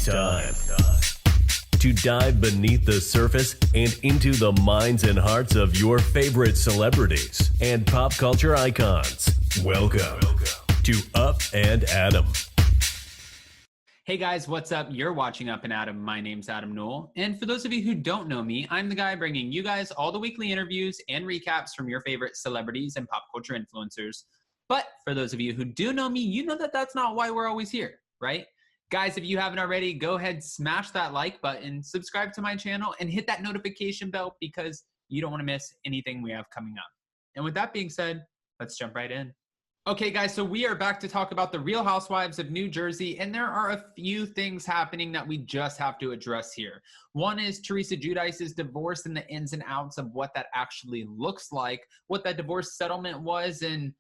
It's time to dive beneath the surface and into the minds and hearts of your favorite celebrities and pop culture icons. Welcome to Up and Adam. Hey guys, what's up? You're watching Up and Adam. My name's Adam Newell. And for those of you who don't know me, I'm the guy bringing you guys all the weekly interviews and recaps from your favorite celebrities and pop culture influencers. But for those of you who do know me, you know that that's not why we're always here, right? Guys, if you haven't already, go ahead, smash that like button, subscribe to my channel, and hit that notification bell because you don't want to miss anything we have coming up. And with that being said, let's jump right in. Okay, guys, so we are back to talk about the Real Housewives of New Jersey, and there are a few things happening that we just have to address here. One is Teresa Giudice's divorce and the ins and outs of what that actually looks like, what that divorce settlement was, and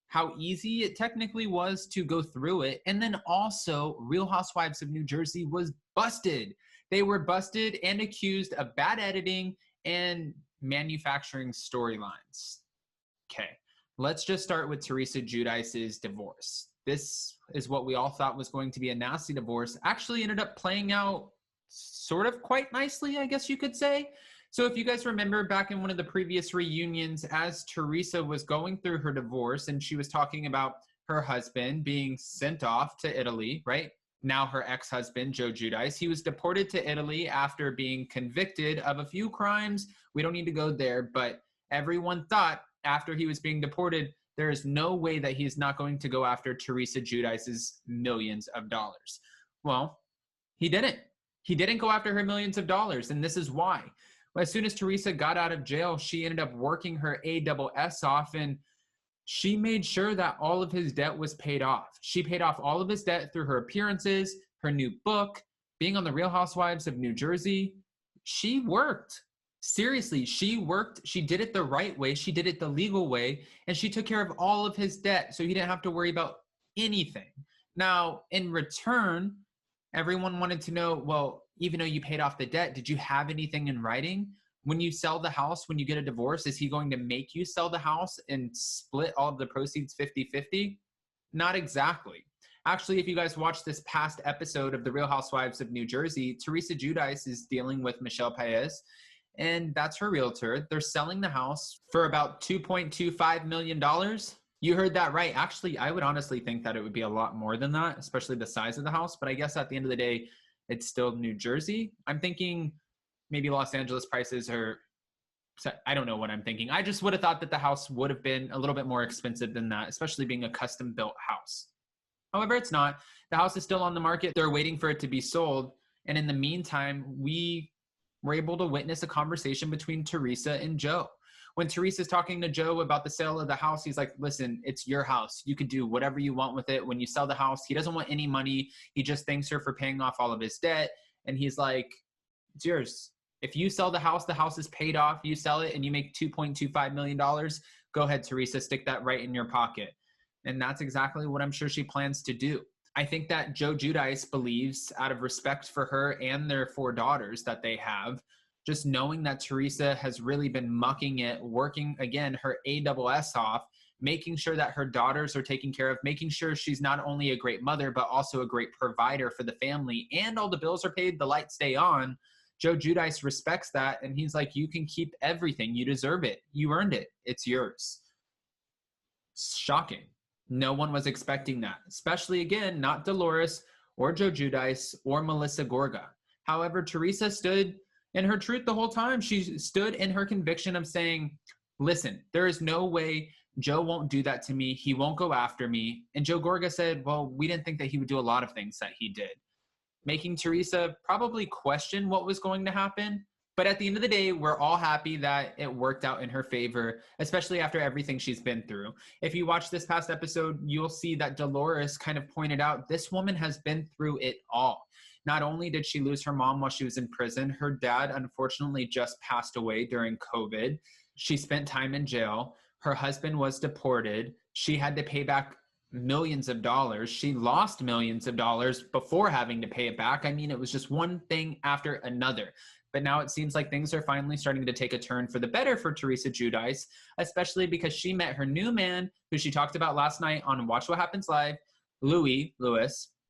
how easy it technically was to go through it. And then also, Real Housewives of New Jersey was busted. They were busted and accused of bad editing and manufacturing storylines. Okay. Let's just start with Teresa Giudice's divorce. This is what we all thought was going to be a nasty divorce. Actually ended up playing out sort of quite nicely, I guess you could say. So if you guys remember back in one of the previous reunions, as Teresa was going through her divorce and she was talking about her husband being sent off to Italy, right? Now her ex-husband, Joe Giudice, he was deported to Italy after being convicted of a few crimes. We don't need to go there, but everyone thought after he was being deported, there is no way that he's not going to go after Teresa Giudice's millions of dollars. Well, he didn't. He didn't go after her millions of dollars, and this is why. As soon as Teresa got out of jail, she ended up working her ASS off, and she made sure that all of his debt was paid off. She paid off all of his debt through her appearances, her new book, being on the Real Housewives of New Jersey. She worked. Seriously, she worked. She did it the right way. She did it the legal way, and she took care of all of his debt, so he didn't have to worry about anything. Now, in return, everyone wanted to know, well, even though you paid off the debt, did you have anything in writing? When you sell the house, when you get a divorce, is he going to make you sell the house and split all of the proceeds 50-50? Not exactly. Actually, if you guys watched this past episode of The Real Housewives of New Jersey, Teresa Giudice is dealing with Michelle Paez, and that's her realtor. They're selling the house for about $2.25 million. You heard that right. Actually, I would honestly think that it would be a lot more than that, especially the size of the house. But I guess at the end of the day, it's still New Jersey. I'm thinking maybe Los Angeles prices are, I don't know what I'm thinking. I just would have thought that the house would have been a little bit more expensive than that, especially being a custom built house. However, it's not. The house is still on the market. They're waiting for it to be sold. And in the meantime, we were able to witness a conversation between Teresa and Joe. When Teresa's talking to Joe about the sale of the house, he's like, listen, it's your house. You could do whatever you want with it. When you sell the house, he doesn't want any money. He just thanks her for paying off all of his debt. And he's like, it's yours. If you sell the house is paid off. You sell it and you make $2.25 million. Go ahead, Teresa, stick that right in your pocket. And that's exactly what I'm sure she plans to do. I think that Joe Giudice believes, out of respect for her and their 4 daughters that they have, just knowing that Teresa has really been mucking it, working, again, her ASS off, making sure that her daughters are taken care of, making sure she's not only a great mother, but also a great provider for the family, and all the bills are paid, the lights stay on. Joe Giudice respects that, and he's like, you can keep everything. You deserve it. You earned it. It's yours. Shocking. No one was expecting that, especially, again, not Dolores or Joe Giudice or Melissa Gorga. However, Teresa stood in her truth the whole time. She stood in her conviction of saying, listen, there is no way Joe won't do that to me. He won't go after me. And Joe Gorga said, well, we didn't think that he would do a lot of things that he did, making Teresa probably question what was going to happen. But at the end of the day, we're all happy that it worked out in her favor, especially after everything she's been through. If you watch this past episode, you'll see that Dolores kind of pointed out this woman has been through it all. Not only did she lose her mom while she was in prison, her dad unfortunately just passed away during COVID. She spent time in jail. Her husband was deported. She had to pay back millions of dollars. She lost millions of dollars before having to pay it back. I mean, it was just one thing after another. But now it seems like things are finally starting to take a turn for the better for Teresa Giudice, especially because she met her new man, who she talked about last night on Watch What Happens Live, Louis,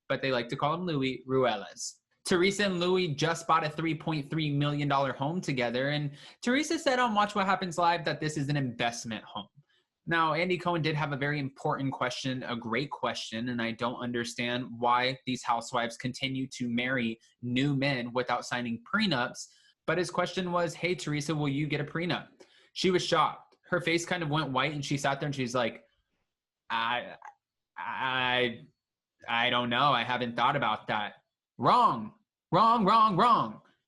but they like to call him Louis Ruelas. Teresa and Louis just bought a $3.3 million home together. And Teresa said on Watch What Happens Live that this is an investment home. Now, Andy Cohen did have a very important question, a great question, and I don't understand why these housewives continue to marry new men without signing prenups. But his question was, hey, Teresa, will you get a prenup? She was shocked. Her face kind of went white, and she sat there and she's like, I don't know. I haven't thought about that. Wrong.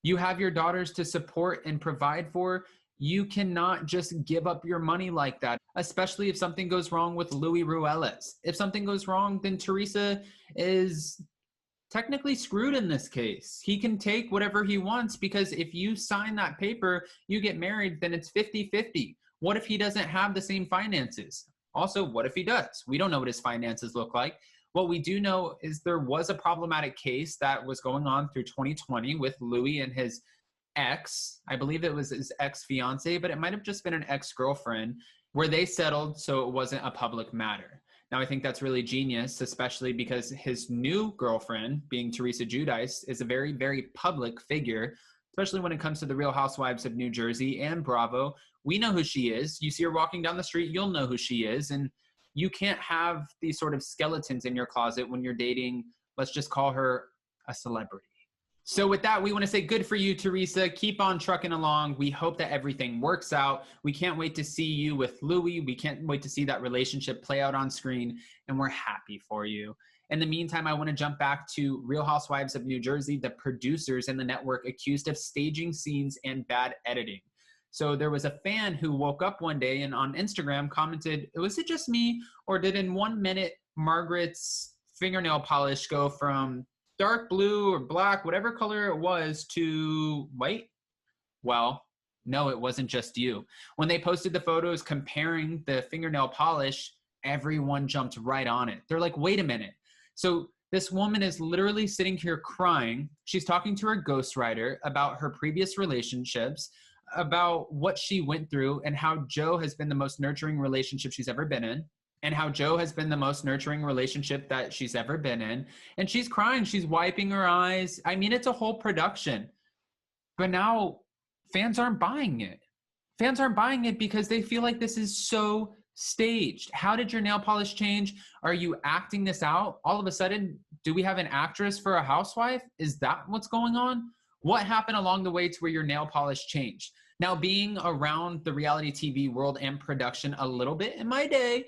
You have your daughters to support and provide for. You cannot just give up your money like that, especially if something goes wrong with Louis Ruelas. If something goes wrong, then Teresa is technically screwed in this case. He can take whatever he wants because if you sign that paper, you get married, then it's 50-50. What if he doesn't have the same finances? Also, what if he does? We don't know what his finances look like. What we do know is there was a problematic case that was going on through 2020 with Louis and his ex. I believe it was his ex-fiance, but it might have just been an ex-girlfriend where they settled so it wasn't a public matter. Now, I think that's really genius, especially because his new girlfriend, being Teresa Giudice, is a very, very public figure, especially when it comes to the Real Housewives of New Jersey and Bravo. We know who she is. You see her walking down the street, you'll know who she is. And you can't have these sort of skeletons in your closet when you're dating, let's just call her a celebrity. So with that, we want to say good for you, Teresa. Keep on trucking along. We hope that everything works out. We can't wait to see you with Louis. We can't wait to see that relationship play out on screen, and we're happy for you. In the meantime, I want to jump back to Real Housewives of New Jersey, the producers and the network accused of staging scenes and bad editing. So there was a fan who woke up one day and on Instagram commented, was it just me, or did in 1 minute Margaret's fingernail polish go from dark blue or black, whatever color it was, to white? Well, no, it wasn't just you. When they posted the photos comparing the fingernail polish, everyone jumped right on it. They're like, wait a minute. So this woman is literally sitting here crying. She's talking to her ghostwriter about her previous relationships, about what she went through, and how Joe has been the most nurturing relationship she's ever been in. And how Joe has been the most nurturing relationship that she's ever been in. And she's crying, she's wiping her eyes. I mean, it's a whole production. But now fans aren't buying it. Fans aren't buying it because they feel like this is so staged. How did your nail polish change? Are you acting this out? All of a sudden, do we have an actress for a housewife? Is that what's going on? What happened along the way to where your nail polish changed? Now, being around the reality TV world and production a little bit in my day,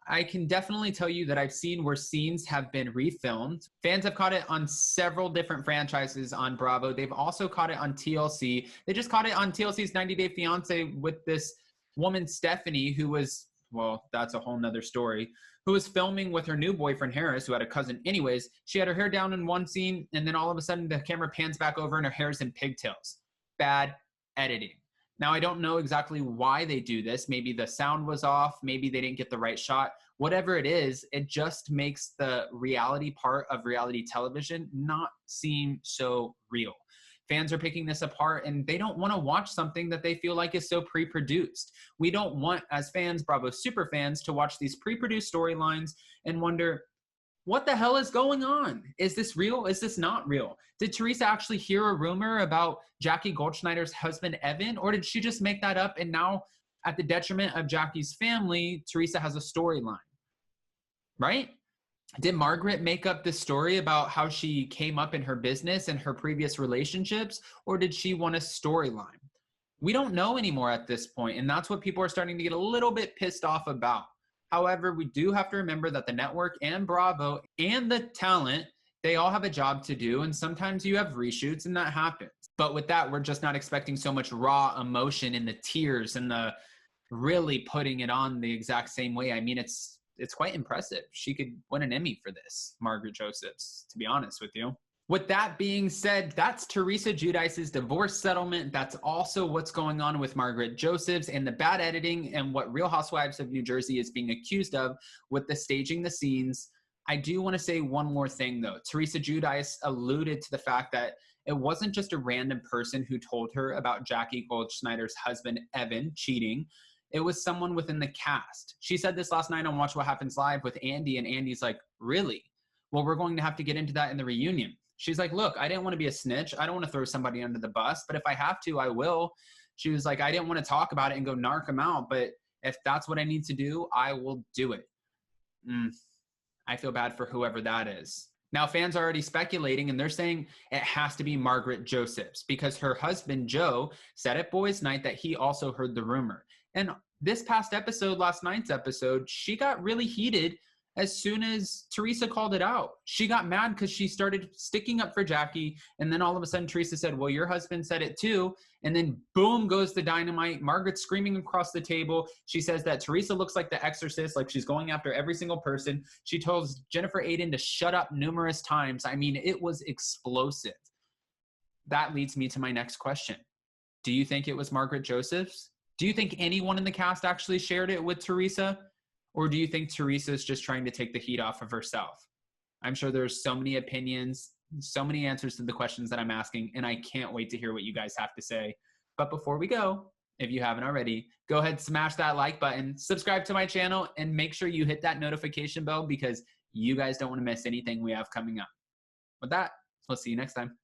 I can definitely tell you that I've seen where scenes have been refilmed. Fans have caught it on several different franchises on Bravo. They've also caught it on TLC. They just caught it on TLC's 90 Day Fiance with this woman, Stephanie, who was, well, that's a whole nother story, who was filming with her new boyfriend, Harris, who had a cousin. Anyways, she had her hair down in one scene, and then all of a sudden the camera pans back over and her hair's in pigtails. Bad editing. Now, I don't know exactly why they do this. Maybe the sound was off. Maybe they didn't get the right shot. Whatever it is, it just makes the reality part of reality television not seem so real. Fans are picking this apart, and they don't want to watch something that they feel like is so pre-produced. We don't want, as fans, Bravo super fans, to watch these pre-produced storylines and wonder, what the hell is going on? Is this real? Is this not real? Did Teresa actually hear a rumor about Jackie Goldschneider's husband, Evan? Or did she just make that up and now, at the detriment of Jackie's family, Teresa has a storyline? Right? Did Margaret make up this story about how she came up in her business and her previous relationships? Or did she want a storyline? We don't know anymore at this point, and that's what people are starting to get a little bit pissed off about. However, we do have to remember that the network and Bravo and the talent, they all have a job to do. And sometimes you have reshoots and that happens. But with that, we're just not expecting so much raw emotion in the tears and the really putting it on the exact same way. I mean, it's quite impressive. She could win an Emmy for this, Margaret Josephs, to be honest with you. With that being said, that's Teresa Giudice's divorce settlement. That's also what's going on with Margaret Josephs and the bad editing and what Real Housewives of New Jersey is being accused of with the staging the scenes. I do want to say one more thing, though. Teresa Giudice alluded to the fact that it wasn't just a random person who told her about Jackie Goldschneider's husband, Evan, cheating. It was someone within the cast. She said this last night on Watch What Happens Live with Andy, and Andy's like, really? Well, we're going to have to get into that in the reunion. She's like, look, I didn't want to be a snitch. I don't want to throw somebody under the bus, but if I have to, I will. She was like, I didn't want to talk about it and go narc him out, but if that's what I need to do, I will do it. I feel bad for whoever that is. Now, fans are already speculating, and they're saying it has to be Margaret Josephs because her husband, Joe, said at Boys Night that he also heard the rumor. And this past episode, last night's episode, she got really heated as soon as Teresa called it out. She got mad because she started sticking up for Jackie, and then all of a sudden Teresa said, well, your husband said it too, and then boom goes the dynamite. Margaret's screaming across the table. She says that Teresa looks like the exorcist, like she's going after every single person. She tells Jennifer Aiden to shut up numerous times. I mean, it was explosive. That leads me to my next question. Do you think it was Margaret Josephs? Do you think anyone in the cast actually shared it with Teresa? Or do you think Teresa is just trying to take the heat off of herself? I'm sure there's so many opinions, so many answers to the questions that I'm asking, and I can't wait to hear what you guys have to say. But before we go, if you haven't already, go ahead, smash that like button, subscribe to my channel, and make sure you hit that notification bell because you guys don't want to miss anything we have coming up. With that, we'll see you next time.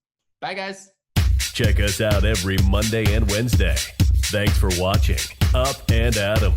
Bye, guys. Check us out every Monday and Wednesday. Thanks for watching Up and Adam.